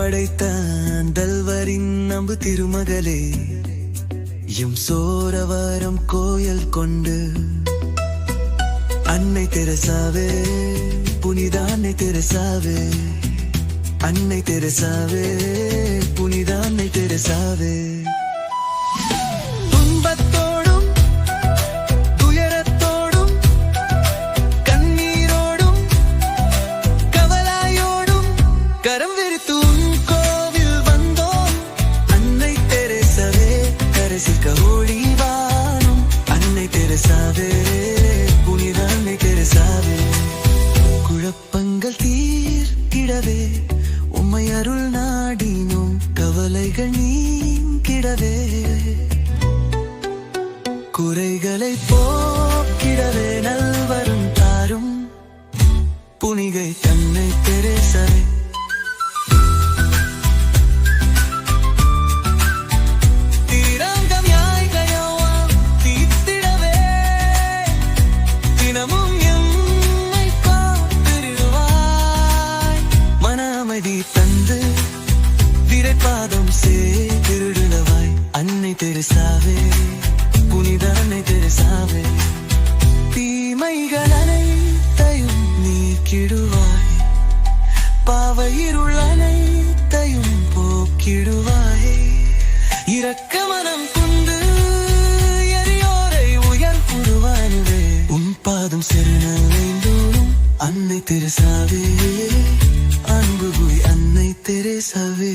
படைத்த அந்தல்வரின் நம்பு திருமகளே, எம் சோரவரம் கோயில் கொண்டு அன்னை தெரசாவே, புனித அன்னை தெரசாவே, அன்னை தெரசாவே, புனித அன்னை தெரசாவே. துன்பத்தோடும் துயரத்தோடும் கண்ணீரோடும் கவலையோடும் கரம் விரித்து உன் கோவில் வந்தோம். அன்னை தெரசாவே, கரசிக்க ஒளிவானும் அன்னை தெரசாவே, புனித அன்னை தெரசாவே. குழப்பங்கள் தீர்க்கிடவே உம்மை அருள் நாடினோம், கவலைகள் நீங்கிடவே குறைகளை போக்கிடவே நல்வரும் தாரும் புனிகை அன்னை தெரசாவே. தந்து விரைப்பாதம் சேருளவாய் அன்னை தெரசாவே, புனித அன்னை தெரசாவே. தீமைகள் அனைத்தையும் நீக்கிடுவாய், பாவ இருள் அனைத்தையும் போக்கிடுவாய். இரக்க மனம் கொண்டு எரியோரை உயர் புடுவானுவே, உன் பாதம் செருணோடும் அன்னை தெரசாவே, அன்பு அன்னை தெரசாவே.